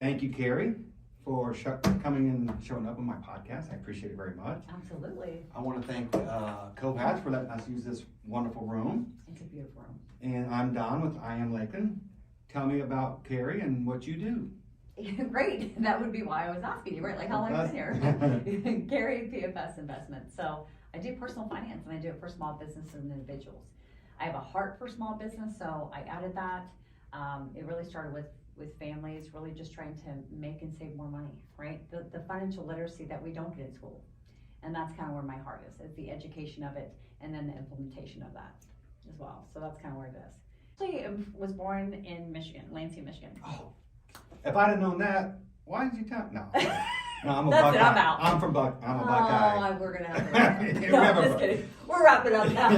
Thank you, Kari, for coming and showing up on my podcast. I appreciate it very much. Absolutely. I want to thank Cohats for letting us use this wonderful room. It's a beautiful room. And I'm Don with I Am Lakeland. Tell me about Kari and what you do. Great. That would be why I was asking you, right? Like how long have you been here? Kari, PFS Investments. So I do personal finance and I do it for small businesses and individuals. I have a heart for small business, so I added that. It really started with families really just trying to make and save more money, right? The financial literacy that we don't get in school. And that's kind of where my heart is the education of it and then the implementation of that as well. So that's kind of where it is. Actually, I was born in Michigan, Lansing, Michigan. Oh, if I'd have known that, why did you tell me? No. No, I'm a That's Buckeye. it, I'm out. I'm a Buckeye. We're gonna have to wrap it up. No, just kidding. We're wrapping up now.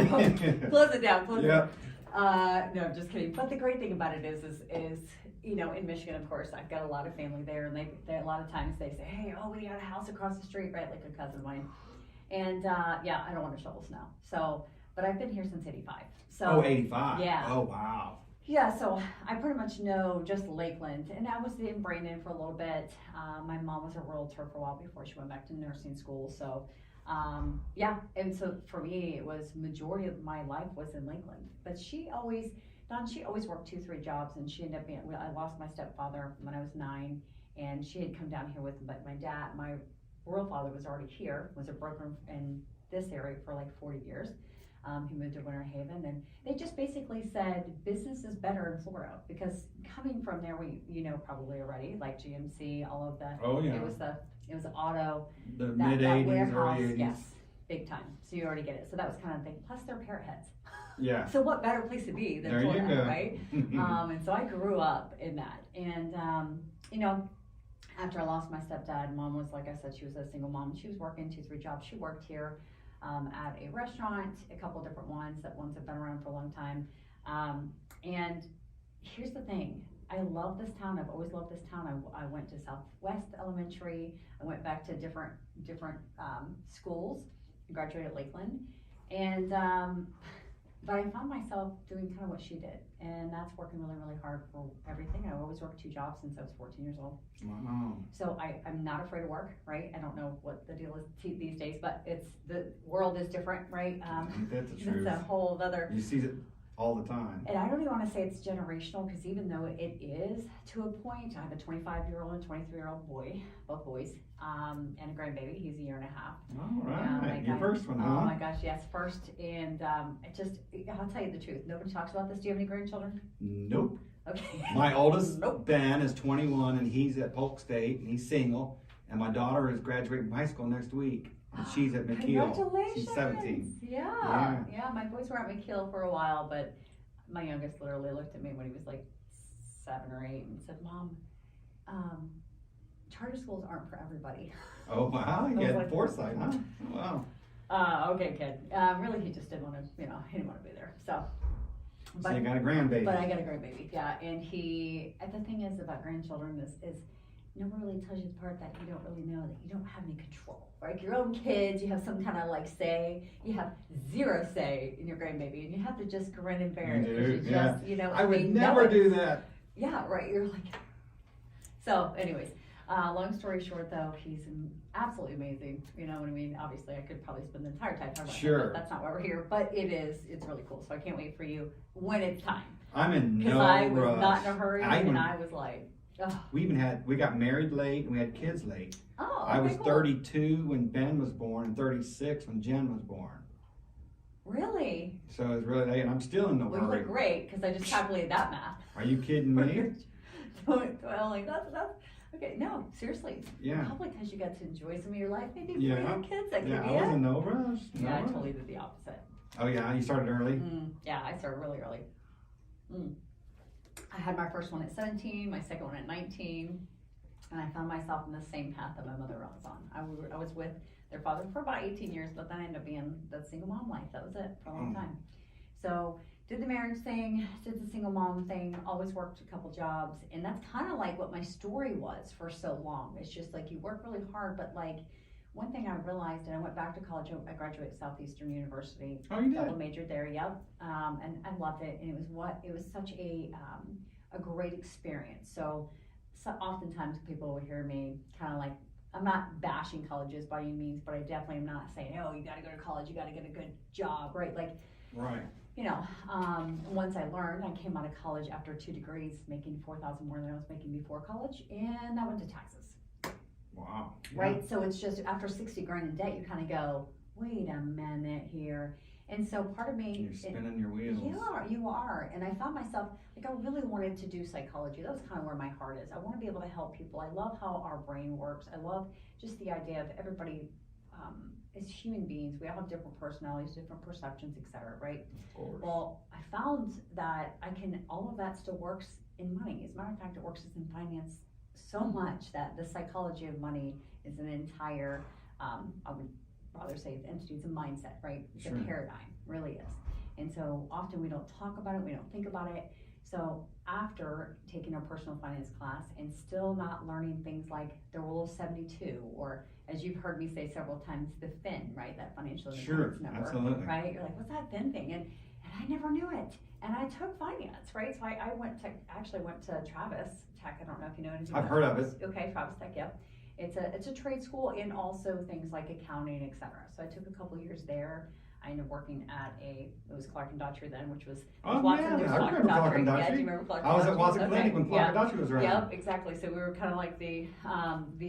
Close it down. Close it down. No, I'm just kidding. But the great thing about it is you know, in Michigan, of course, I've got a lot of family there, and they a lot of times they say, hey, oh, we got a house across the street, right? Like a cousin of mine. And yeah, I don't want to shovel snow. So, but I've been here since '85. So. Oh, 85. Yeah. Oh, wow. Yeah, so I pretty much know just Lakeland, and I was in Brandon for a little bit. My mom was a realtor for a while before she went back to nursing school. So, yeah, and so for me, it was majority of my life was in Lakeland. But she always worked 2-3 jobs, and she ended up being. I lost my stepfather when I was 9, and she had come down here with my dad. My real father was already here, was a broker in this area for like 40 years. He moved to Winter Haven, and they just basically said business is better in Florida because coming from there, you know probably already like GMC, all of that. Oh yeah. It was auto. The mid '80s, warehouse, early '80s. yes, big time. So you already get it. So that was kind of the thing. Plus they're parrot heads. Yeah. So what better place to be than there Florida, you go. right? And so I grew up in that, and you know. After I lost my stepdad, mom was, like I said, she was a single mom. She was working 2-3 jobs. She worked here at a restaurant, a couple different ones that have been around for a long time. And here's the thing. I love this town. I've always loved this town. I went to Southwest Elementary. I went back to different schools. Graduated at Lakeland. And but I found myself doing kind of what she did, and that's working really, really hard for everything. I always worked 2 jobs since I was 14 years old. Wow. So I'm not afraid of work, right? I don't know what the deal is these days, but the world is different, right? That's the truth. It's a whole other. You see it all the time. And I don't even want to say it's generational, because even though it is to a point, I have a 25-year-old and 23-year-old boy, both boys, and a grandbaby. He's a 1.5 years. All right, your first one, huh? Oh my gosh, yes, first. And I'll tell you the truth. Nobody talks about this. Do you have any grandchildren? Nope. Okay. My oldest, Nope. Ben, is 21, and he's at Polk State, and he's single. And my daughter is graduating from high school next week, and she's at McKeel. Congratulations. She's 17. Yeah. My boys were at McKeel for a while, but my youngest literally looked at me when he was like 7 or 8 and said, Mom, charter schools aren't for everybody. Oh, wow. You had foresight, huh? Wow. Okay, kid. Really, he just didn't want to, he didn't want to be there. So You got a grandbaby. But I got a grandbaby, yeah. And the thing is about grandchildren is nobody really tells you the part that you don't really know, that you don't have any control, right? Your own kids, you have some kind of like say. You have 0 say in your grandbaby, and you have to just grin and bear it. You do, yeah. Just, I would never do that. Yeah, right. You're like. So, anyways, long story short, though, he's absolutely amazing. You know what I mean? Obviously, I could probably spend the entire time talking about him, but that's not why we're here. But it's really cool. So I can't wait for you when it's time. I'm in no rush. Because I was not in a hurry, and I was like, oh. We got married late, and we had kids late. Oh, I was cool. 32 when Ben was born, and 36 when Jen was born. Really? So it was really late, and I'm still in no Well, hurry. you look great, because I just calculated that math. Are you kidding me? I'm like, that's okay. No, seriously. Yeah. Probably because you got to enjoy some of your life, maybe Yeah. for your kids. That could Yeah, be I was it. in no rush. Yeah, I totally did the opposite. Oh yeah, you started early? Yeah, I started really early. I had my first one at 17, my second one at 19, and I found myself in the same path that my mother was on. I was with their father for about 18 years, but then I ended up being the single mom life. That was it for a long time. So did the marriage thing, did the single mom thing, always worked a couple jobs, and that's kind of like what my story was for so long. It's just like you work really hard, but like one thing I realized, and I went back to college, I graduated Southeastern University. Oh, you did? Double majored there, yep. And I loved it, and it was such a great experience. So so oftentimes people will hear me kind of like, I'm not bashing colleges by any means, but I definitely am not saying, oh, you got to go to college, you got to get a good job, right? Like, Right. you know, once I learned, I came out of college after 2 degrees, making $4,000 more than I was making before college, and I went to taxes. Wow. Yeah. Right? So it's just after 60 grand in debt, you kind of go, wait a minute here. And so part of me, You're spinning your wheels. yeah, you are. And I found myself, like, I really wanted to do psychology. That was kind of where my heart is. I want to be able to help people. I love how our brain works. I love just the idea of everybody as human beings. We all have different personalities, different perceptions, etc. Right? Of course. Well, I found that all of that still works in money. As a matter of fact, it works in finance so much that the psychology of money is an entire, I would rather say the entity, it's a mindset, right? It's Sure. a paradigm, really is. And so often we don't talk about it, we don't think about it. So after taking a personal finance class and still not learning things like the rule of 72, or as you've heard me say several times, the FIN, right? That financial Sure, independence number, absolutely. right? You're like, what's that FIN thing? And I never knew it. And I took finance, right? So I actually went to Travis Tech. I don't know if you know anything I've about heard of Travis. it. Okay, Travis Tech, yep. It's a trade school and also things like accounting, etc. So I took a couple years there. I ended up working at it was Clark and Daughtry then, which was Oh, Watson, yeah, there's I remember Clark and Yeah, Daughtry. do you remember Clark I was and at Daughtry? Watson Okay, Clinic when Clark yeah. and Daughtry was around. Yep, exactly. So we were kind of like the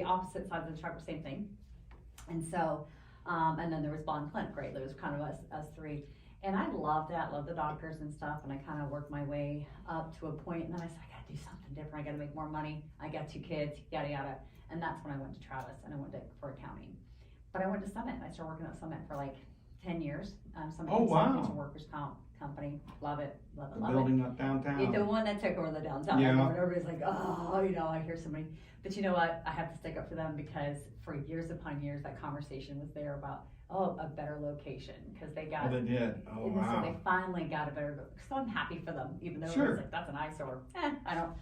opposite sides of the track, same thing. And so, and then there was Bond Clinic, right? There was kind of us three. And I loved that, loved the doctors and stuff, and I kind of worked my way up to a point, and then I said, I gotta do something different, I gotta make more money, I got 2 kids, yada yada. And that's when I went to Travis, and I went for accounting. But I went to Summit, and I started working at Summit for like 10 years. Summit Oh, wow. It's a workers' comp company, love it, love it, The love it. building up downtown. The one that took over the downtown. Yeah. I know, and everybody's like, oh, you know, I hear somebody. But you know what? I have to stick up for them because for years upon years, that conversation was there about, a better location. Because they got, Oh, they did. Oh, and wow. so they finally got a better, so I'm happy for them, even though Sure. it's like, that's an eyesore. I don't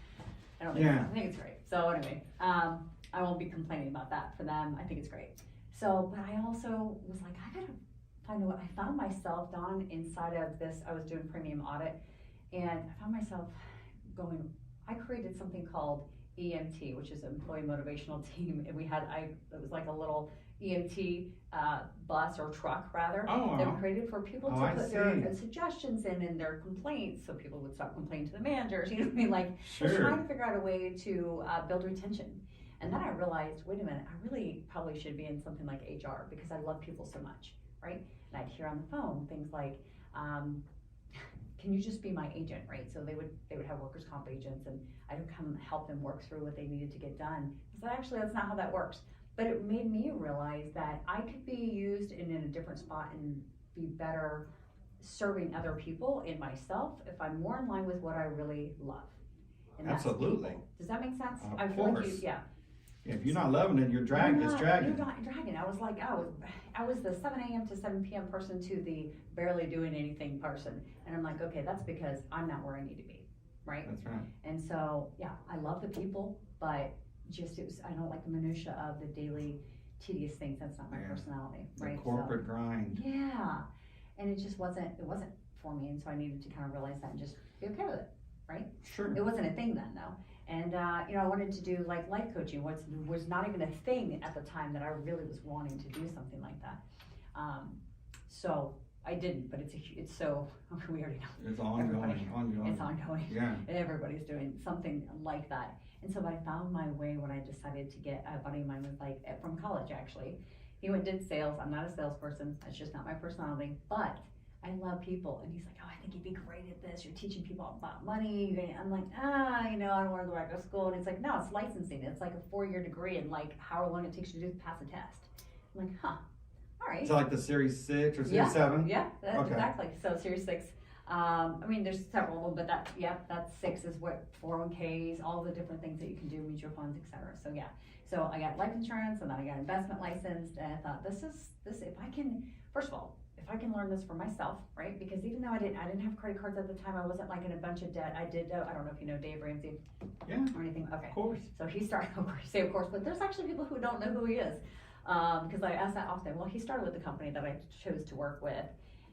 think, Yeah. I think it's great. So anyway, I won't be complaining about that for them. I think it's great. So, but I also was like, I gotta find out. I found myself, Dawn, inside of this, I was doing premium audit, and I found myself I created something called EMT, which is Employee Motivational Team, and it was like a little EMT bus or truck rather, Oh, that wow. we created for people Oh, to I put see. their suggestions in and their complaints, so people would stop complaining to the managers, you know what I mean, like, just Sure. trying to figure out a way to build retention. And then I realized, wait a minute, I really probably should be in something like HR because I love people so much, right? And I'd hear on the phone things like, can you just be my agent, right? So they would have workers' comp agents, and I would come help them work through what they needed to get done. So actually, that's not how that works. But it made me realize that I could be used in a different spot and be better serving other people and myself if I'm more in line with what I really love. And that's Absolutely. people. Does that make sense? Of I feel like course. yeah. Yeah, if you're not loving it, you're dragging. It's dragging. You're not dragging. I was like, I was the 7 a.m. to 7 p.m. person to the barely doing anything person. And I'm like, okay, that's because I'm not where I need to be, right? That's right. And so, yeah, I love the people, but I don't like the minutia of the daily tedious things. That's not my Yeah. personality, The right? corporate grind. Yeah, and it just wasn't for me, and so I needed to kind of realize that and just be okay with it, right? Sure. It wasn't a thing then, though. And, you know, I wanted to do like life coaching, which was not even a thing at the time that I really was wanting to do something like that. So I didn't, but it's so, we already know. It's ongoing. It's ongoing. Yeah. And everybody's doing something like that. And so I found my way when I decided to get, a buddy of mine was like, from college actually, he went and did sales. I'm not a salesperson. That's just not my personality, but I love people. And he's like, oh, I think you'd be great at this. You're teaching people about money. I'm like, you know, I don't want to go back to school. And he's like, no, it's licensing. It's like a 4-year degree and like however long it takes you to pass a test. I'm like, huh, all right. Is it like the Series 6 or Series 7? Yeah, that's Okay. exactly. So Series 6. I mean, there's several, but that's 6 is what 401ks, all the different things that you can do, mutual funds, etc. So yeah, so I got life insurance, and then I got investment licensed, and I thought this if I can, first of all, if I can learn this for myself, right? Because even though I didn't have credit cards at the time, I wasn't like in a bunch of debt. I did, I don't know if you know Dave Ramsey Yeah. or anything. Okay. Of course. So he started, of course, say of course, but there's actually people who don't know who he is. Because I ask that often. Well, he started with the company that I chose to work with.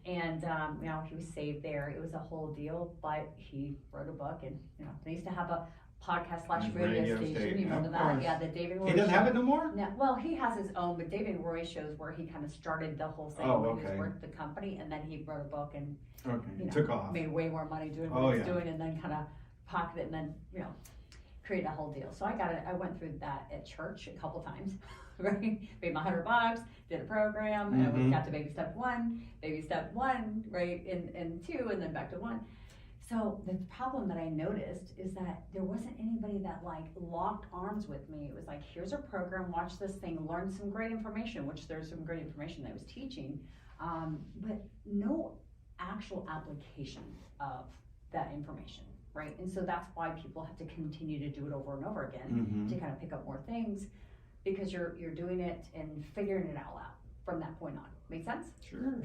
And, you know, he was saved there. It was a whole deal, but he wrote a book, and, you know, they used to have podcast / His radio station. You remember of that? course. Yeah, the David Roy He doesn't show. have it no more? No, well, he has his own, but David Roy shows where he kind of started the whole thing Oh, when he okay. was working at the company, and then he wrote a book and Okay, you it know, took off. made way more money doing what Oh, he was yeah. doing, and then kind of pocketed it, and then created a whole deal. So I went through that at church a couple times, right? Paid my $100, did a program, and we got to baby step one, right, and two, and then back to one. So the problem that I noticed is that there wasn't anybody that like locked arms with me. It was like, here's a program, watch this thing, learn some great information, which there's some great information that I was teaching, but no actual application of that information, right? And so that's why people have to continue to do it over and over again to kind of pick up more things, because you're doing it and figuring it all out from that point on. Make sense? Sure.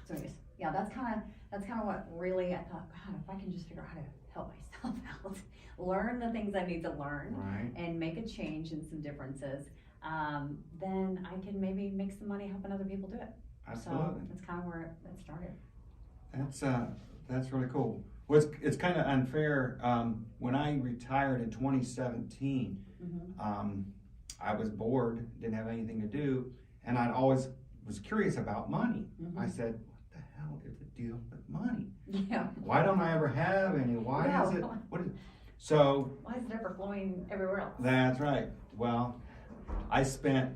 So anyways, yeah, that's kind of what really I thought, God, if I can just figure out how to help myself out, learn the things I need to learn, Right. and make a change and some differences, then I can maybe make some money helping other people do it. Absolutely. So that's kind of where it started. That's really cool. Well, it's kind of unfair. When I retired in 2017, I was bored, didn't have anything to do, and I'd always was curious about money. I said, what the hell is the deal with money? Yeah. Why don't I ever have any? Why Yeah. is it? So Why is it ever flowing everywhere else? that's right. Well, I spent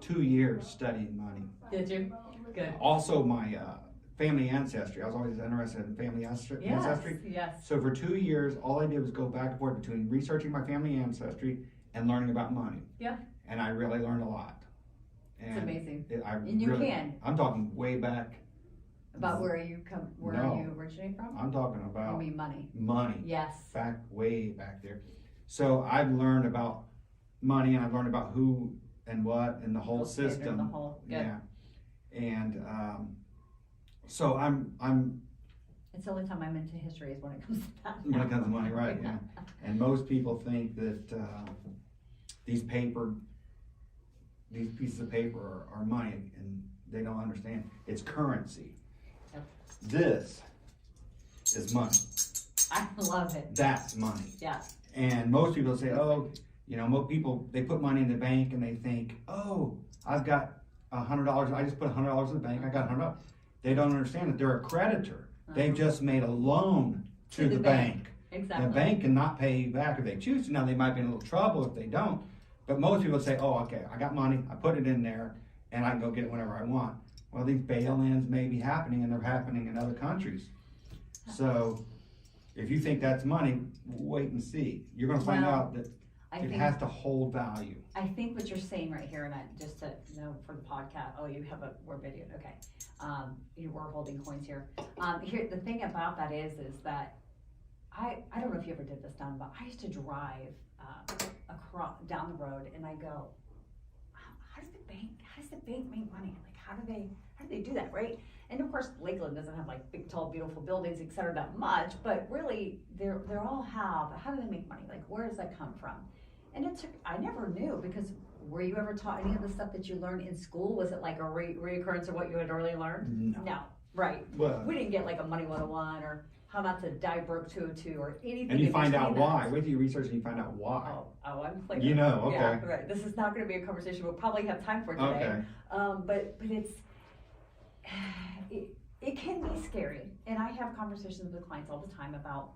2 years studying money. Did you? Good. Also, my family ancestry. I was always interested in family ancestry. Yes. So for 2 years, all I did was go back and forth between researching my family ancestry and learning about money. Yeah. And I really learned a lot. It's amazing. And you can. I'm talking way back. About where you originate from? I'm talking I about mean money. money. Yes. Way back there. So I've learned about money, and I've learned about who and what and the whole system. The whole, good. Yeah. And so I'm It's the only time I'm into history is when it comes to that. when it comes to money, right? Yeah. And most people think that these pieces of paper are money, and they don't understand. It's currency. Yep. This is money. I love it. That's money. Yeah. And most people say, oh, most people, they put money in the bank and they think, oh, I've got $100. I just put $100 in the bank. I got $100. They don't understand that they're a creditor. They've just made a loan to the bank. Exactly. The bank cannot pay you back if they choose to. Now, they might be in a little trouble if they don't. But most people say, oh, okay, I got money. I put it in there and I can go get it whenever I want. Well, these bail-ins may be happening, and they're happening in other countries. So if you think that's money, wait and see. You're going to find out that it has to hold value. I think what you're saying right here, and just to know for the podcast, we're videoed, okay. We're holding coins here. Here, the thing about that is that I don't know if you ever did this, Don, but I used to drive across down the road, and I go, how does the bank make money? Like, how do they do that, right? And of course, Lakeland doesn't have like big, tall, beautiful buildings, et cetera, that much, but really, they're all have. How do they make money? Like, where does that come from? And I never knew, because were you ever taught any of the stuff that you learned in school? Was it like a reoccurrence of what you had already learned? No, right. Well, we didn't get like a Money 101 or how not to die broke 202 or anything. And you find out why. That. Wait till you research and you find out why. Oh, I'm like, okay. Yeah, right. This is not going to be a conversation we'll probably have time for today. Okay. But it can be scary. And I have conversations with clients all the time about,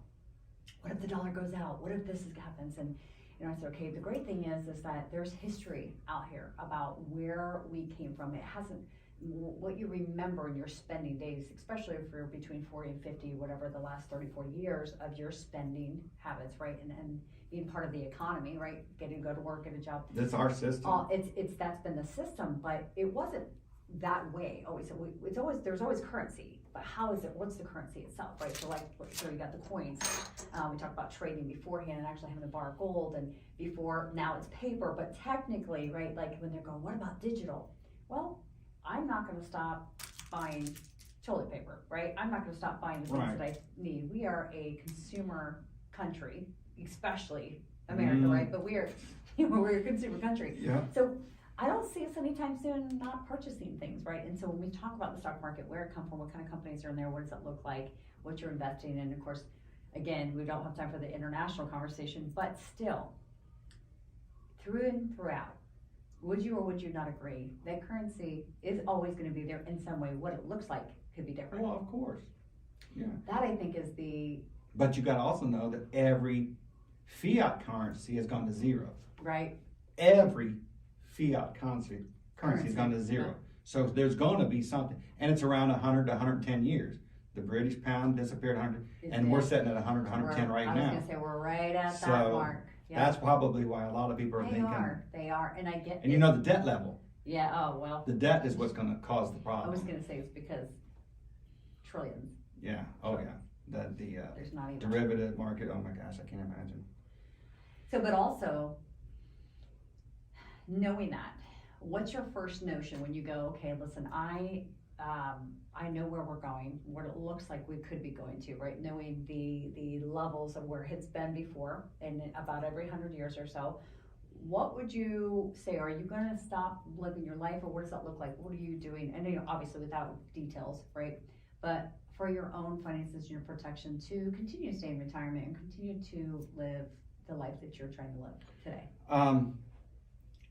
what if the dollar goes out? What if this happens? And I said, okay, the great thing is that there's history out here about where we came from. It hasn't, what you remember in your spending days, especially if you're between 40 and 50, whatever the last 30, 40 years of your spending habits, right? And being part of the economy, right? Getting to go to work, get a job. That's our system. That's been the system, but it wasn't that way always. There's always currency, but how is it? What's the currency itself, right? So you got the coins. We talked about trading beforehand and actually having to borrow gold, and before now it's paper, but technically, right? Like when they're going, what about digital? Well, I'm not going to stop buying toilet paper, right? I'm not going to stop buying the things that I need. We are a consumer country, especially America, right? But we're a consumer country. Yeah. So I don't see us anytime soon not purchasing things, right? And so when we talk about the stock market, where it come from, what kind of companies are in there, what does it look like, what you're investing in, of course, again, we don't have time for the international conversation, but still, through and throughout, would you or would you not agree that currency is always gonna be there in some way? What it looks like could be different. Well, of course, yeah. That I think is the, But you gotta also know that every fiat currency has gone to zero. right? Every fiat currency has gone to zero. yeah. So there's gonna be something, and it's around 100 to 110 years. The British pound disappeared 100, and we're sitting at 100, 110 right I was now. gonna say, we're right at that So, mark. Yeah. That's probably why a lot of people are They thinking. are, and I get And you it. know the debt level. Yeah, oh, well, The debt is what's gonna cause the I problem. was gonna say it's because trillions, Yeah, oh yeah. The there's not even. derivative market, oh my gosh, I can't imagine. So, but also, knowing that, what's your first notion when you go, okay, listen, I know where we're going, what it looks like we could be going to, right? Knowing the levels of where it's been before, and about every 100 years or so, what would you say? Are you gonna stop living your life, or what does that look like? What are you doing? And you know, obviously without details, right? But for your own finances and your protection to continue to stay in retirement and continue to live the life that you're trying to live today.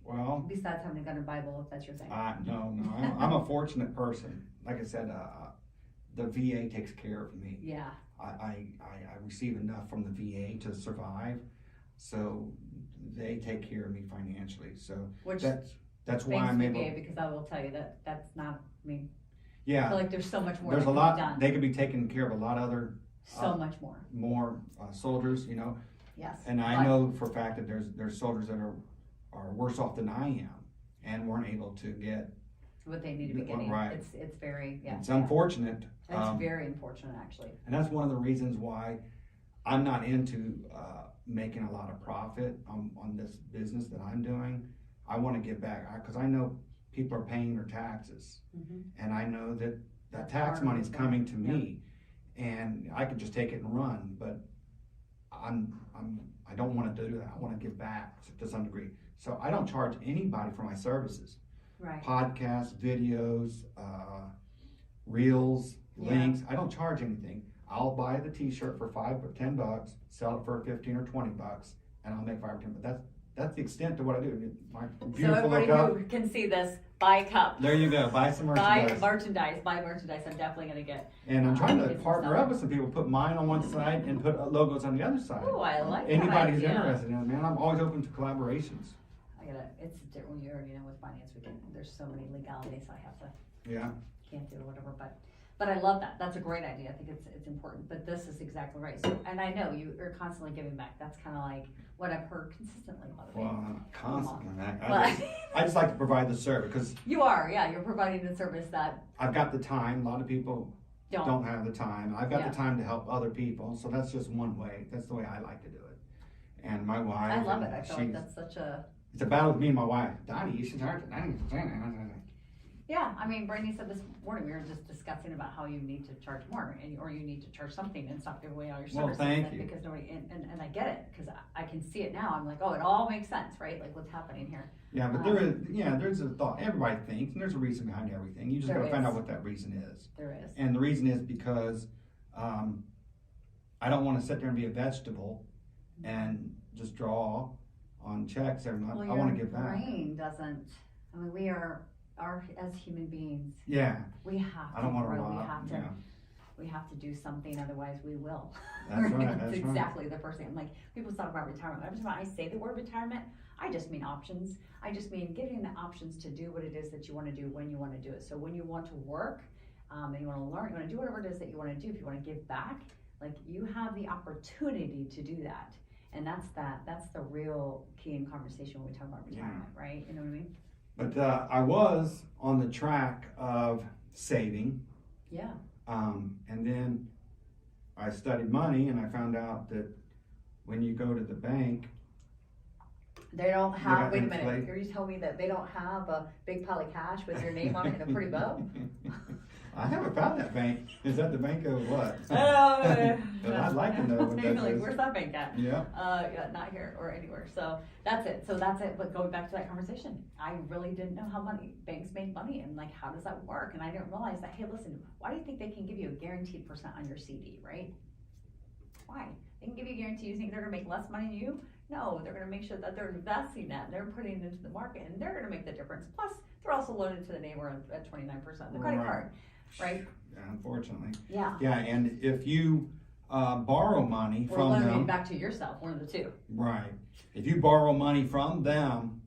Well, Besides having a gun and Bible, if that's your thing. no, I'm a fortunate person. Like I said, the VA takes care of me. Yeah. I receive enough from the VA to survive, so they take care of me financially. So Which that's why thanks I'm able. VA, because I will tell you that's not, I mean, I Yeah, feel like there's so much more there's that a can be lot. done. They could be taking care of a lot other So much more, more soldiers, you know. yes. And I But- know for a fact that there's soldiers that are worse off than I am, and weren't able to get. What they need to be getting. Right. It's very, yeah. It's unfortunate. That's very unfortunate, actually. And that's one of the reasons why I'm not into making a lot of profit on this business that I'm doing. I want to give back because I know people are paying their taxes, and I know that That's tax hard money's as well. coming to me, and I could just take it and run. But I don't want to do that. I want to give back to some degree. So I don't charge anybody for my services. Right. Podcasts, videos, reels, Yeah. links. I don't charge anything. I'll buy the T-shirt for $5 or $10, sell it for 15 or 20 bucks, and I'll make 5 or 10. But that's the extent of what I do. My So beautiful everybody look up. who can see this, buy cups. There you go. Buy some merchandise. Buy merchandise. I'm definitely gonna get. And I'm trying to get some partner stuff. up with some people. Put mine on one side and put logos on the other side. Oh, I like that Anybody who's idea. interested in it, man. I'm always open to collaborations. It's different, you already know with finance, there's so many legalities I have to, Yeah. can't do or whatever, but I love that, that's a great idea, I think it's important, but this is exactly right, so, and I know you're constantly giving back, that's kinda like what I've heard consistently, by the way. Well, constantly. But- I just like to provide the service because You are, yeah, you're providing the service that I've got the time. A lot of people don't, don't have the time. I've got Yeah. the time to help other people, so that's just one way. That's the way I like to do it. And my wife, I love it, I feel like she's- that's such a, it's a battle with me and my wife. Donnie, you should charge it. yeah, I mean, Brandy said this morning, we were just discussing about how you need to charge more, or you need to charge something and stop giving away all your Well, services. thank and you. Because nobody, and I get it, cause I can see it now, I'm like, oh, it all makes sense, right, like what's happening here. Yeah, but there's a thought. Everybody thinks, and there's a reason behind everything. You just There gotta find is. out what that reason is. There is. And the reason is because I don't want to sit there and be a vegetable and just draw on checks every month. Well, I want to your give back. brain doesn't, I mean, we are as human beings, Yeah, we have I to don't want to grow, rob. Yeah, we have to do something, otherwise we will. That's right, that's That's right. exactly the first thing, I'm like, people talk about retirement, every time I say the word retirement, I just mean options, I just mean giving the options to do what it is that you wanna do, when you wanna do it, so when you want to work, and you wanna learn, you wanna do whatever it is that you wanna do, if you wanna give back, like, you have the opportunity to do that. And that's the real key in conversation when we talk about retirement, right? You know what I mean? but I was on the track of saving, Yeah. and then I studied money, and I found out that when you go to the bank, They don't have, got wait a minute, inflate- you're just telling me that they don't have a big pile of cash with your name on it and a pretty bow? I haven't found that bank. Is that the bank of what? Oh, But I'd like to know what You're that like, is. where's that bank at? Yeah. Yeah, not here or anywhere. So that's it. But going back to that conversation, I really didn't know how banks made money and like, how does that work? And I didn't realize that, hey, listen, why do you think they can give you a guaranteed % on your CD, right? Why? They can give you a guarantee. You think they're gonna make less money than you? No, they're gonna make sure that they're investing that and they're putting it into the market and they're gonna make the difference. Plus, they're also loaded to the neighbor at 29%, the credit card, right? Yeah, unfortunately. Yeah. Yeah, and if you borrow money Or from loaning them, back to yourself, one of the two. right? If you borrow money from them,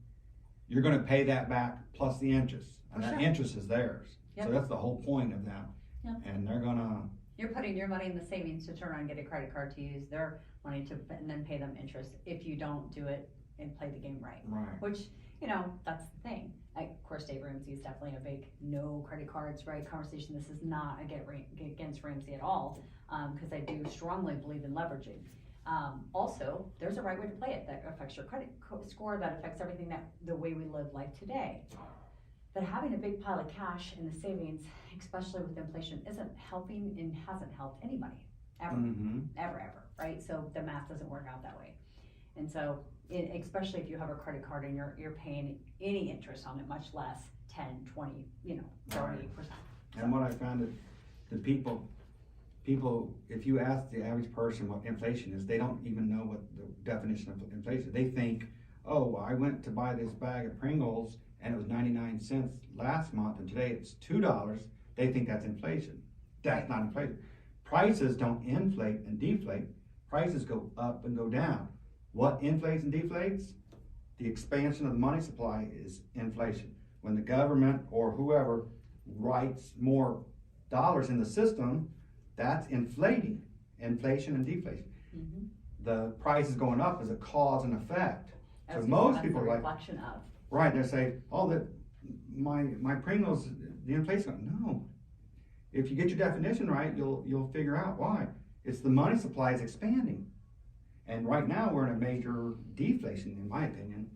you're going to pay that back plus the interest, and For that sure. interest is theirs. Yep. So that's the whole point of them. Yep. And they're gonna. You're putting your money in the savings to turn around and get a credit card to use their money to, and then pay them interest if you don't do it and play the game right. Right. Which, that's the thing. Of course, Dave Ramsey is definitely a big no credit cards, right, conversation. This is not against Ramsey at all, because I do strongly believe in leveraging. Also, there's a right way to play it that affects your credit score, that affects everything the way we live life today. But having a big pile of cash in the savings, especially with inflation, isn't helping and hasn't helped anybody ever, Mm-hmm. ever, right? So the math doesn't work out that way. And so, especially if you have a credit card and you're paying any interest on it, much less 10, 20, 30%. And what I found is the people, if you ask the average person what inflation is, they don't even know what the definition of inflation is. They think, oh, I went to buy this bag of Pringles and it was 99 cents last month and today it's $2. They think that's inflation. That's not inflation. Prices don't inflate and deflate. Prices go up and go down. What inflates and deflates? The expansion of the money supply is inflation. When the government or whoever writes more dollars in the system, that's inflating, inflation and deflation. Mm-hmm. The price is going up as a cause and effect. So That's most that's people a are like, reflection of. right, they say, oh, that my Pringles, the inflation. No, if you get your definition right, you'll figure out why. It's the money supply is expanding, and right now we're in a major deflation, in my opinion.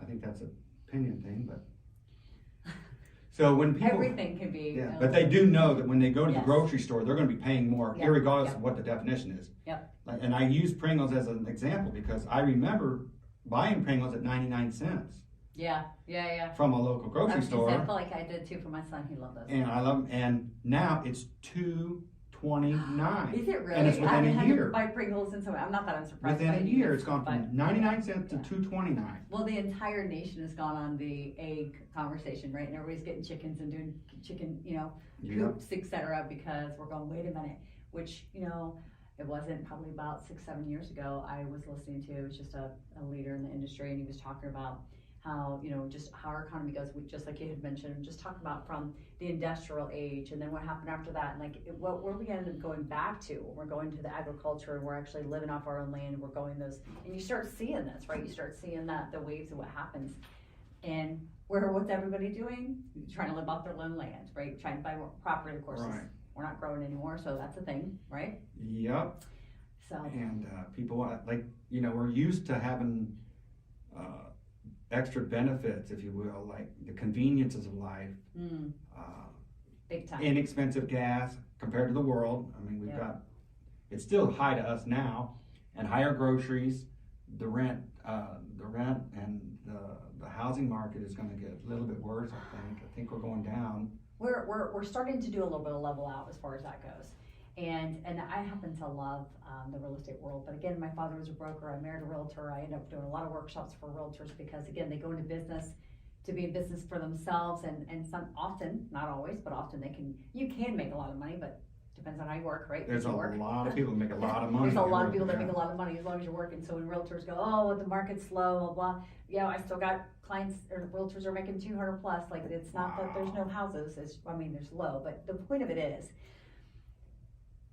I think that's an opinion thing, but. So when people, Everything can be. yeah, but they do know that when they go to the Yes. grocery store, they're going to be paying more, Yep, irregardless yep. of what the definition is. Yep. And I use Pringles as an example because I remember buying Pringles at 99 cents Yeah. from a local grocery I store, felt like I did too for my son. He loved those. and I love them. And now it's $2.29. Is it really? And it's I within haven't a had year. to buy Pringles in so I'm not that I'm surprised. Within by a it year, either, it's gone from but- 99 cents to Yeah. $2.29. Well, the entire nation has gone on the egg conversation, right? And everybody's getting chickens and doing chicken, coops, etc. Because we're going, wait a minute, which, it wasn't probably about 6-7 years ago. I was listening to, it was just a leader in the industry, and he was talking about how, just how our economy goes, just like you had mentioned, just talking about from the industrial age and then what happened after that, and what we ended up going back to. We're going to the agriculture and we're actually living off our own land, we're going those, and you start seeing this, right? You start seeing the waves of what happens. And what's everybody doing? Trying to live off their own land, right? Trying to buy more property, of course. Right. We're not growing anymore, so that's a thing, right? Yep. So. And people want, we're used to having extra benefits, if you will, like the conveniences of life. Big time. Inexpensive gas compared to the world. I mean, it's still high to us now, and higher groceries, the rent and the housing market is going to get a little bit worse. I think we're going down. We're starting to do a little bit of level out as far as that goes. And I happen to love the real estate world, but again, my father was a broker. I married a realtor. I ended up doing a lot of workshops for realtors because, again, they go into business to be in business for themselves, and some often, not always, but often you can make a lot of money, but depends on how you work, right? There's a lot of people who make a lot of money. There's a lot of people that make a lot of money as long as you're working. So when realtors go, oh, well, the market's slow, blah blah. Yeah, I still got clients or realtors are making 200 plus. Like, it's not that there's no houses. There's low, but the point of it is,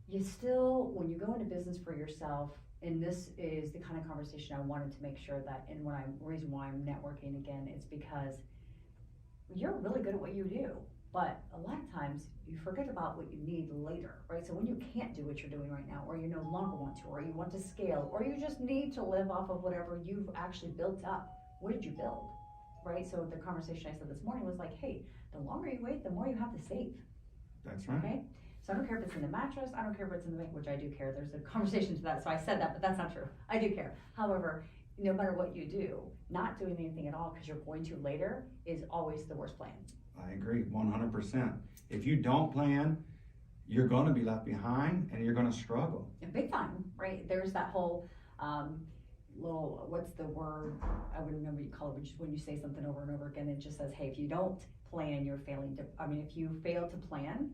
you still, when you go into business for yourself, and this is the kind of conversation I wanted to make sure that, and reason why I'm networking again, is because you're really good at what you do, but a lot of times you forget about what you need later, right? So when you can't do what you're doing right now, or you no longer want to, or you want to scale, or you just need to live off of whatever you've actually built up, what did you build, right? So the conversation I said this morning was like, hey, the longer you wait, the more you have to save. That's right. Okay? So I don't care if it's in the mattress, I don't care if it's in the bank, which I do care. There's a conversation to that, so I said that, but that's not true. I do care. However, no matter what you do, not doing anything at all because you're going to later is always the worst plan. I agree, 100%. If you don't plan, you're gonna be left behind and you're gonna struggle. And big time, right? There's that whole, little, what's the word, I wouldn't know what you call it, which is when you say something over and over again, it just says, hey, if you don't plan, you're failing to, if you fail to plan,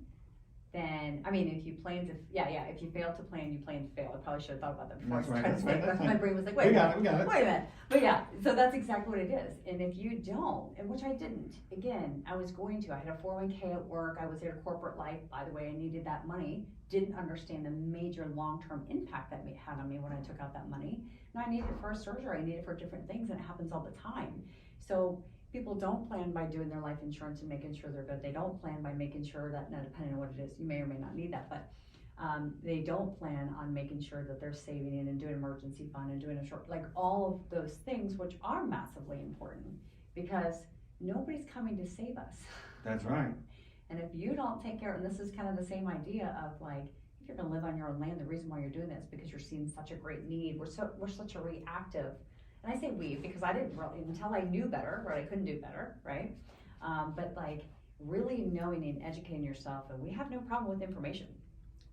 then, if you plan to, if you fail to plan, you plan to fail. I probably should have thought about that before I That's right, tried to that's say right, it, that's but my right. brain was like, We got it. wait a minute. But yeah, so that's exactly what it is. And if you don't, and which I didn't, again, I was going to, I had a 401k at work, I was in a corporate life, by the way, I needed that money, didn't understand the major long-term impact that it had on me when I took out that money. And I needed it for a surgery, I needed it for different things, and it happens all the time. So people don't plan by doing their life insurance and making sure they're good. They don't plan by making sure that, now depending on what it is, you may or may not need that, but they don't plan on making sure that they're saving in and doing emergency fund and doing a short, like all of those things, which are massively important, because nobody's coming to save us. That's right. And if you don't take care, and this is kind of the same idea of like, if you're gonna live on your own land, the reason why you're doing that is because you're seeing such a great need. We're such a reactive, and I say we because I didn't really, until I knew better, right? I couldn't do better, right? But like really knowing and educating yourself, and we have no problem with information.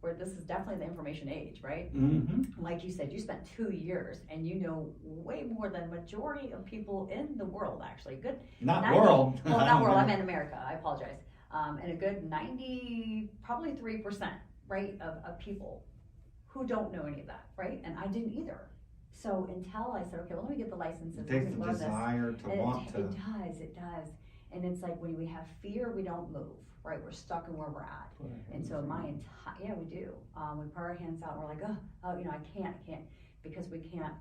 Where this is definitely the information age, right? Mm-hmm. Like you said, you spent 2 years and you know way more than majority of people in the world, actually. Good. Not 90 world. Well, not world, I meant America, I apologize. And a good 90, probably 3%, right, of people who don't know any of that, right? And I didn't either. So until I said, okay, well, let me get the license. It takes the desire to want to. It does. And it's like when we have fear, we don't move, right? We're stuck in where we're at. And so my entire, yeah, we do. We put our hands out and we're like, I can't, because we can't,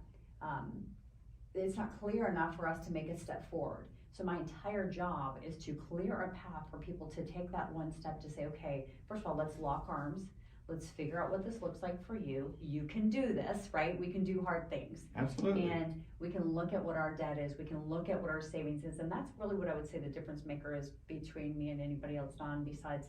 it's not clear enough for us to make a step forward. So my entire job is to clear a path for people to take that one step to say, okay, first of all, let's lock arms. Let's figure out what this looks like for you. You can do this, right? We can do hard things. Absolutely. And we can look at what our debt is. We can look at what our savings is. And that's really what I would say the difference maker is between me and anybody else on, besides,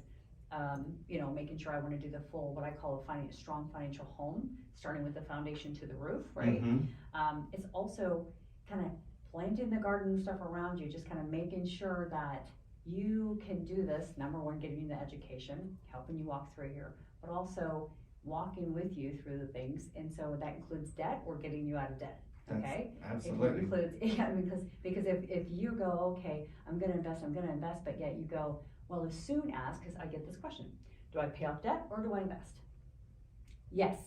making sure I want to do the full, what I call a strong financial home, starting with the foundation to the roof, right? Mm-hmm. It's also kind of planting the garden and stuff around you, just kind of making sure that you can do this. Number one, getting you the education, helping you walk through here, but also walking with you through the things. And so that includes debt or getting you out of debt. Okay. Absolutely. It includes, because if you go, okay, I'm going to invest, but yet you go, well, as soon as, because I get this question, do I pay off debt or do I invest? Yes.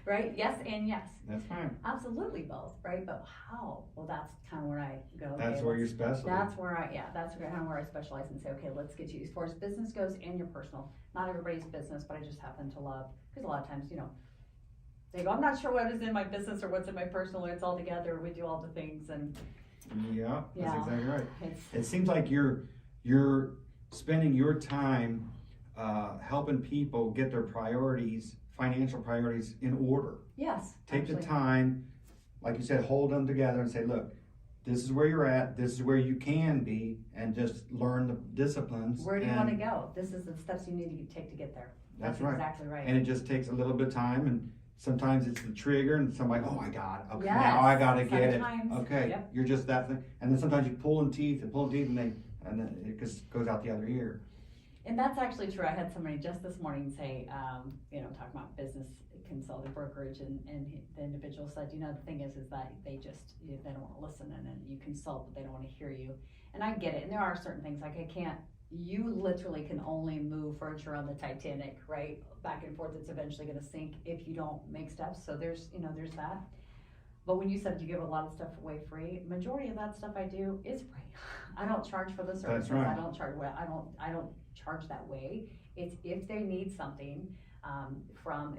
Right? Yes and yes. That's right. Absolutely both, right? But how? Well, that's kind of where I go. That's where you're special. That's where that's kind of where I specialize and say, okay, let's get you as far as business goes and your personal. Not everybody's business, but I just happen to love, because a lot of times, they go, I'm not sure what is in my business or what's in my personal. It's all together. We do all the things, and yeah, that's exactly right. It seems like you're spending your time helping people get their financial priorities in order. Yes. Take actually. the time, like you said, hold them together and say, look, this is where you're at, this is where you can be, and just learn the disciplines. Where do you want to go? This is the steps you need to take to get there. That's right. Exactly right. And it just takes a little bit of time, and sometimes it's the trigger, and somebody, oh my God, okay, Yes. now I gotta get it. Sometimes. Okay, Yep. you're just that thing. And then sometimes you pulling teeth, and then it just goes out the other ear. And that's actually true. I had somebody just this morning say, talking about business consulting brokerage, and the individual said, the thing is that they don't want to listen, and then you consult, but they don't want to hear you. And I get it. And there are certain things, like you literally can only move furniture on the Titanic, right? Back and forth, it's eventually going to sink if you don't make steps. So there's that. But when you said you give a lot of stuff away free, majority of that stuff I do is free. I don't charge for the services. That's right. I don't charge that way. It's if they need something,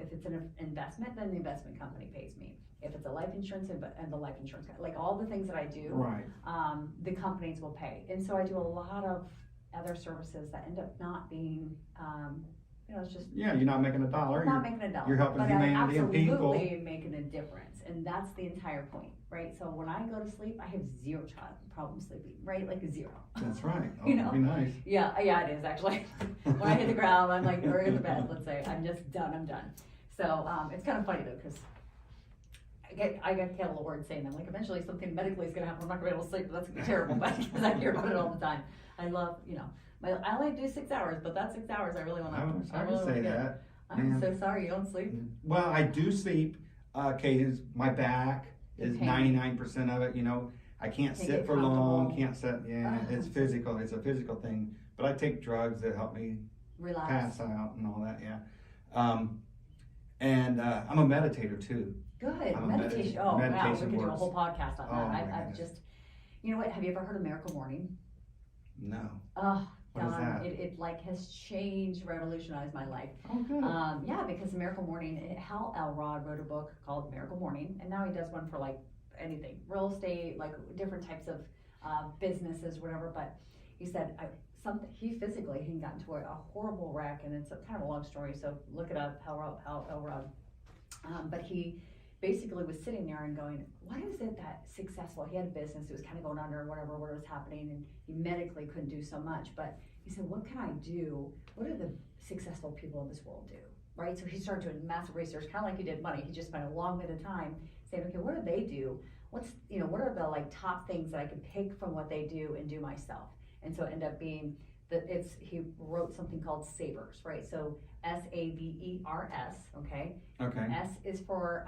if it's an investment, then the investment company pays me. If it's a life insurance and the life insurance, like all the things that I do, right. The companies will pay. And so I do a lot of other services that end up not being, it's just. Yeah, you're not making a dollar. Not making a dollar. You're helping but humanity and people. Absolutely making a difference. And that's the entire point, right? So when I go to sleep, I have zero problem sleeping, right? Like a zero. That's right. Oh, That'd be nice. Yeah, it is actually. When I hit the ground, I'm like, or in the bed, let's say, I'm just done, I'm done. So it's kind of funny though, because I get a little word saying that, like, eventually something medically is going to happen. I'm not going to be able to sleep, but that's going to be terrible, but because I hear about it all the time. I love, I only do 6 hours, but that's 6 hours I really want to. I would say that. I'm Man. so sorry you don't sleep. Well, I do sleep. Okay, my back is Pain. 99% of it. You know, I can't sit get for long. comfortable. Can't sit. Yeah, it's physical. It's a physical thing. But I take drugs that help me Relax. pass out and all that. Yeah. And I'm a meditator too. Good. I'm a Meditation. Oh, wow. We meditation could do a works. whole podcast on Oh, that. my I've goodness. just, you know what? Have you ever heard of Miracle Morning? No. Oh, What is that? It like has changed, revolutionized my life. Oh, good. Yeah, because Miracle Morning, Hal Elrod wrote a book called Miracle Morning, and now he does one for like anything, real estate, like different types of businesses, whatever. But he said he got into a horrible wreck, and it's kind of a long story. So look it up, Hal Elrod. But he basically was sitting there and going, why is it that successful? He had a business, it was kind of going under, whatever was happening, and he medically couldn't do so much. But he said, what can I do? What do the successful people in this world do? Right? So he started doing massive research, kind of like he did money. He just spent a long bit of time saying, okay, what do they do? What are the like top things that I can pick from what they do and do myself? And so it ended up being he wrote something called SAVERS, right? So SAVERS, okay? Okay. S is for,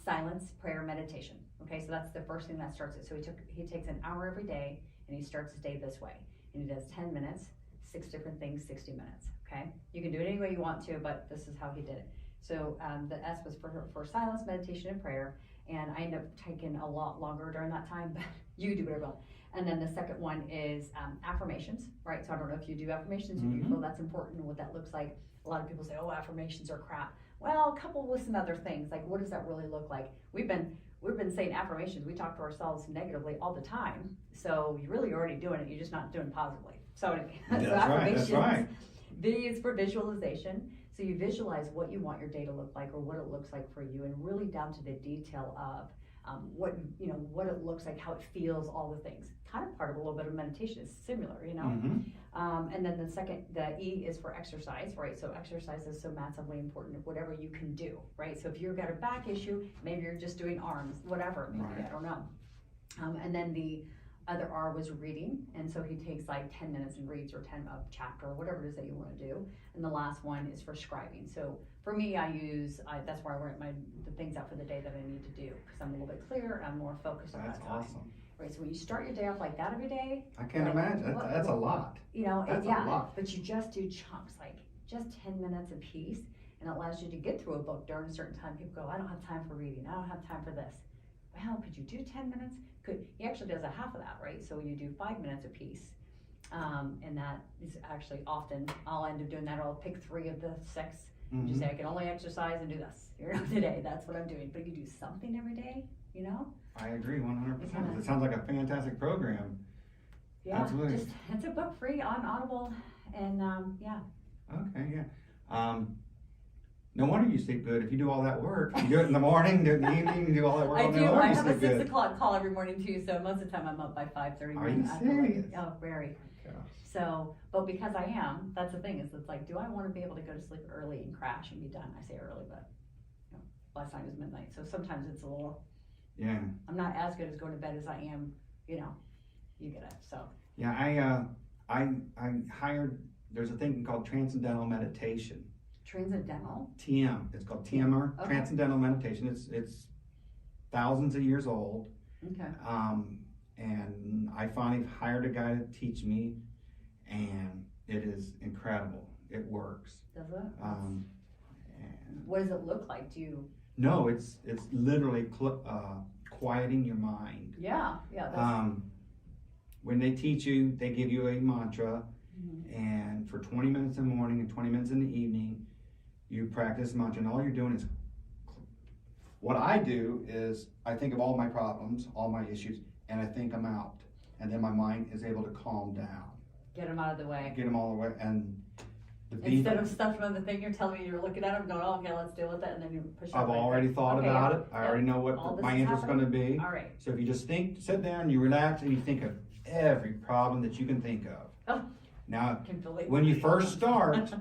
silence, prayer, meditation. Okay, so that's the first thing that starts it. So he takes an hour every day and he starts his day this way. And he does 10 minutes, 6 different things, 60 minutes, okay? You can do it any way you want to, but this is how he did it. So the S was for silence, meditation, and prayer. And I ended up taking a lot longer during that time, but you can do whatever you want. And then the second one is affirmations, right? So I don't know if you do affirmations, if you feel that's important and what that looks like. A lot of people say, oh, affirmations are crap. Well, coupled with some other things, like what does that really look like? We've been saying affirmations. We talk to ourselves negatively all the time. So you're really already doing it. You're just not doing it positively. So anyway, That's so right, affirmations. that's right. V is for visualization. So you visualize what you want your day to look like or what it looks like for you, and really down to the detail of what it looks like, how it feels, all the things. Kind of part of a little bit of meditation is similar, you know. Mm-hmm. And then the E is for exercise, right? So exercise is so massively important, whatever you can do, right? So if you've got a back issue, maybe you're just doing arms, whatever, maybe, Right. I don't know. And then the other R was reading, and so he takes like 10 minutes and reads, or 10 a chapter, or whatever it is that you want to do. And the last one is for scribing. So for me, that's where I write the things out for the day that I need to do, because I'm a little bit clearer, I'm more focused on That's that time. awesome. Right, so when you start your day off like that every day, I can't like, imagine. That's a lot. you know, That's a yeah, lot. but you just do chunks, like just 10 minutes a piece, and it allows you to get through a book during a certain time. People go, I don't have time for reading, I don't have time for this. Well, could you do 10 minutes? He actually does a half of that, right? So you do 5 minutes a piece. And that is actually often, I'll end up doing that, or I'll pick 3 of the 6. Mm-hmm. Just say, I can only exercise and do this, today, that's what I'm doing. But you do something every day, you know? I agree 100%. Yeah. It sounds like a fantastic program. Yeah, Absolutely. it's a book free on Audible, and yeah. Okay, yeah. No wonder you sleep good if you do all that work. You do it in the morning, do it in the evening, you do all that work. I do. No wonder I you have a sleep 6 good. o'clock call every morning too, so most of the time I'm up by 5:30. Are you serious? Oh, very. Gosh. So, but because I am, that's the thing, is it's like, do I want to be able to go to sleep early and crash and be done? I say early, but last night was midnight, so sometimes it's a little, Yeah. I'm not as good as going to bed as I am, you get it, so. Yeah, I hired, there's a thing called Transcendental Meditation. Transcendental? TM, it's called TMR, Okay. Transcendental Meditation. It's thousands of years old. Okay. And I finally hired a guy to teach me, and it is incredible. It works. Does it? And What does it look like? no, it's literally quieting your mind. Yeah, that's. When they teach you, they give you a mantra, Mhm. and for 20 minutes in the morning and 20 minutes in the evening, you practice mantra, and all you're doing is, what I do is I think of all my problems, all my issues, and I think them out, and then my mind is able to calm down, Get them out of the way. get them all away, and Instead of stuffing on the thing, you're telling me, you're looking at them going, oh, okay, let's deal with it, and then you push it I've away. already thought Okay, about yeah. it. I already know All what this my is answer's going to be. All right. So if you just sit there and you relax and you think of every problem that you can think of. Oh. Now, Can believe when you it. first start,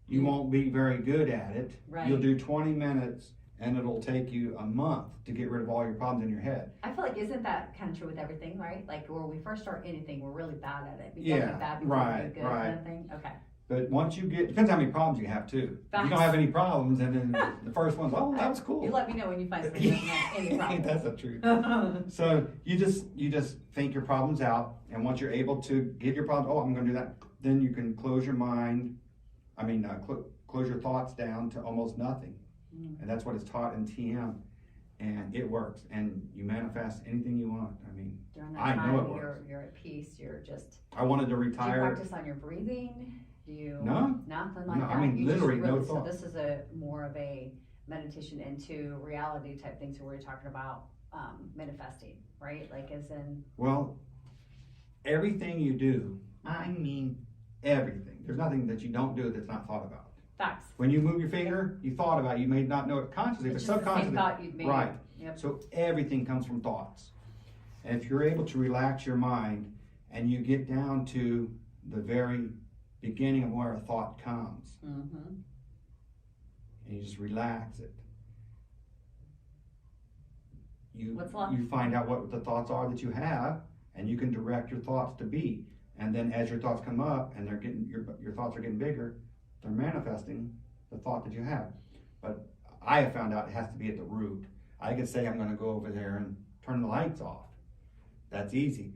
you won't be very good at it. Right. You'll do 20 minutes and it'll take you a month to get rid of all your problems in your head. I feel like, isn't that kind of true with everything, right? Like, when we first start anything, we're really bad at it. Yeah, Bad, right, good right. kind of thing. Okay. But once you get, depends how many problems you have too. If you don't have any problems, and then the first one's, oh, that was cool. You let me know when you find something that doesn't have any problems. That's the truth. So you just think your problems out, and once you're able to get your problems, oh, I'm going to do that, then you can close your mind. Close your thoughts down to almost nothing, and that's what is taught in TM, and it works. And you manifest anything you want. I mean, During that I time, know it works. you're at peace. You're just. I wanted to Do you retire. practice on your breathing? Do you? No. Nothing like No, that. I mean, You just literally no really, thought. So this is a more of a meditation into reality type thing. So we're talking about manifesting, right? Like, as in. Well, everything you do, I mean everything. There's nothing that you don't do that's not thought about. Facts. When you move your finger, you thought about it. You may not know it consciously, It's but just the same subconsciously. thought you'd made. Right. Yep. So everything comes from thoughts. And if you're able to relax your mind and you get down to the very beginning of where a thought comes, Mm-hmm. and you just relax it, What's left? you find out what the thoughts are that you have, and you can direct your thoughts to be. And then as your thoughts come up and they're getting your thoughts are getting bigger, they're manifesting the thought that you have. But I have found out it has to be at the root. I could say I'm going to go over there and turn the lights off. That's easy.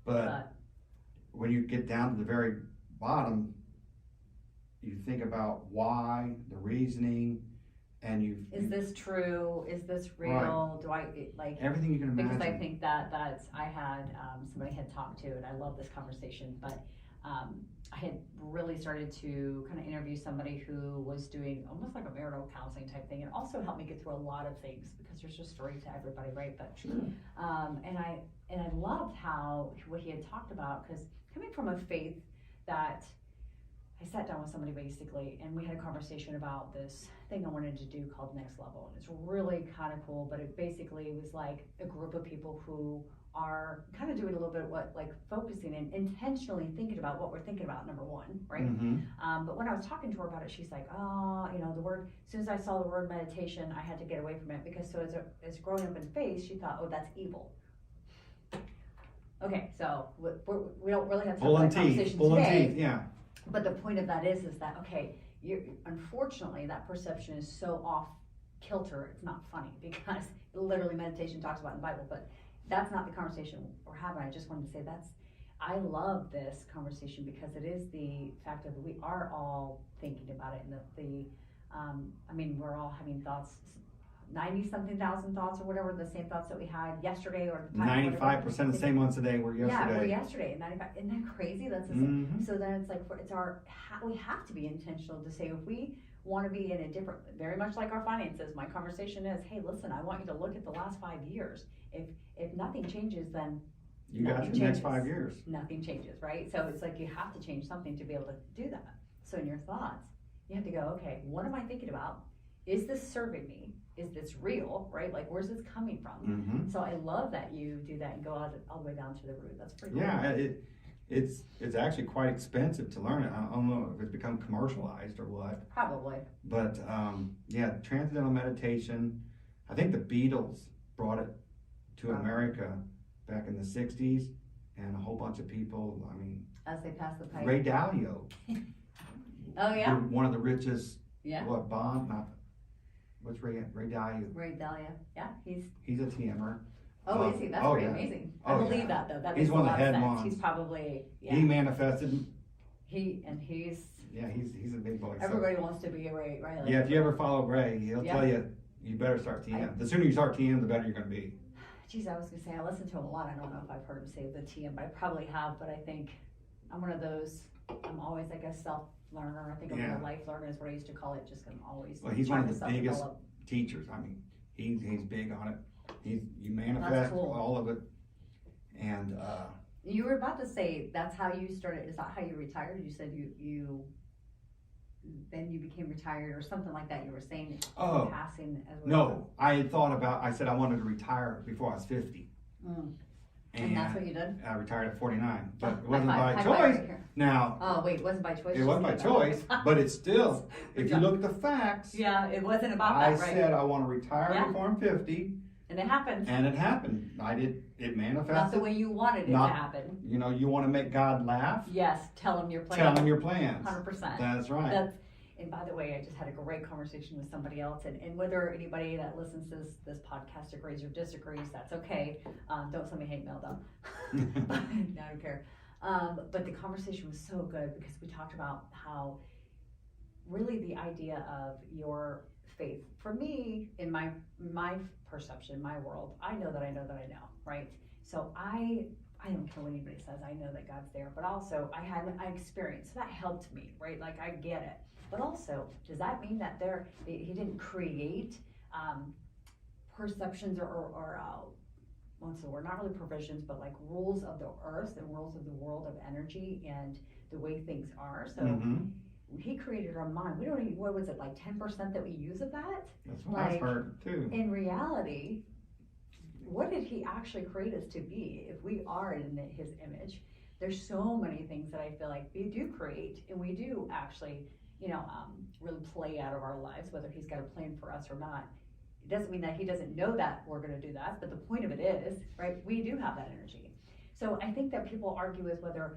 But when you get down to the very bottom, you think about why, the reasoning, and Is this true? Is this real? Do I like everything you can imagine. Because I think that's I had somebody I had talked to, and I love this conversation, but I had really started to kind of interview somebody who was doing almost like a marital counseling type thing, and also helped me get through a lot of things, because there's just story to everybody, right? But Sure. and I loved what he had talked about, because coming from a faith that I sat down with somebody basically, and we had a conversation about this thing I wanted to do called Next Level. And it's really kind of cool, but it basically was like a group of people who are kind of doing a little bit of what, like, focusing and intentionally thinking about what we're thinking about, number one, right? Mm-hmm. But when I was talking to her about it, she's like, the word, as soon as I saw the word meditation, I had to get away from it, because so as growing up in faith, she thought, oh, that's evil. Okay, so we don't really have time for that conversation today. Yeah. But the point of that is that, okay, unfortunately, that perception is so off kilter, it's not funny, because literally meditation talks about in the Bible, but that's not the conversation we're having. I just wanted to say I love this conversation, because it is the fact that we are all thinking about it, and we're all having thoughts, 90-something thousand thoughts or whatever, the same thoughts that we had yesterday, or the time, 95% the same ones today were yesterday. Yeah, we're yesterday. 95. Isn't that crazy? That's the same. Mm-hmm. So then it's like, we have to be intentional to say, if we want to be in a different, very much like our finances, my conversation is, hey, listen, I want you to look at the last 5 years. If nothing changes, then you got your next 5 years. Nothing changes, right? So it's like, you have to change something to be able to do that. So in your thoughts, you have to go, okay, what am I thinking about? Is this serving me? Is this real, right? Like, where's this coming from? Mm-hmm. So I love that you do that and go all the way down to the root. That's pretty cool. Yeah, it's actually quite expensive to learn it. I don't know if it's become commercialized or what. Probably. But transcendental meditation. I think the Beatles brought it to America back in the 60s, and a whole bunch of people, As they pass the pipe. Ray Dalio. Oh, yeah? One of the richest, Yeah. What's Ray Dalio? Ray Dalio. Yeah, He's a TMer. Oh, is he? That's pretty amazing. I believe that, though. That He's makes one a of the lot head of sense. ones. He's probably, He manifested. He's a big boy. Everybody wants to be a Ray. Like, if you ever follow Ray, he'll tell you better start TM. The sooner you start TM, the better you're going to be. Geez, I was going to say, I listen to him a lot. I don't know if I've heard him say the TM, but I probably have. But I think I'm one of those, I'm always like a self-learner. I think I'm a life learner is what I used to call it. Just I'm always he's one of the trying to biggest self-develop. teachers. He's big on it. You manifest all of it. And you were about to say that's how you started. Is that how you retired? You said you then you became retired or something like that. You were saying passing as well. No, I said I wanted to retire before I was 50. And that's what you did? I retired at 49, but it High wasn't five, by high five choice. right here. Now, Oh, wait, it wasn't by choice? it wasn't by choice, but it's still, if you look at the facts, Yeah, it wasn't about I that, right? said I want to retire Yeah. before I'm 50, And it happened. and it happened. It Not the manifested. way you wanted it to Not- happen. You know, you want to make God laugh, Yes, tell him your plan. tell him your plans. 100%. That's right. And by the way, I just had a great conversation with somebody else, and whether anybody that listens to this podcast agrees or disagrees, that's okay. Don't send me hate mail though. No, I don't care. But the conversation was so good because we talked about how really the idea of your faith, for me, in my perception, my world, I know that I know that I know, right? So I don't care what anybody says, I know that God's there, but also I experienced, so that helped me, right? Like I get it. But also, does that mean that he didn't create perceptions or what's the word? Not really provisions, but like rules of the earth and rules of the world of energy and the way things are. So Mhm. he created our mind. We don't even, what was it, like 10% that we use of that? That's what I've heard too. In reality, what did he actually create us to be if we are in his image? There's so many things that I feel like we do create and we do actually, really play out of our lives, whether he's got a plan for us or not. It doesn't mean that he doesn't know that we're going to do that, but the point of it is, right, we do have that energy. So I think that people argue with whether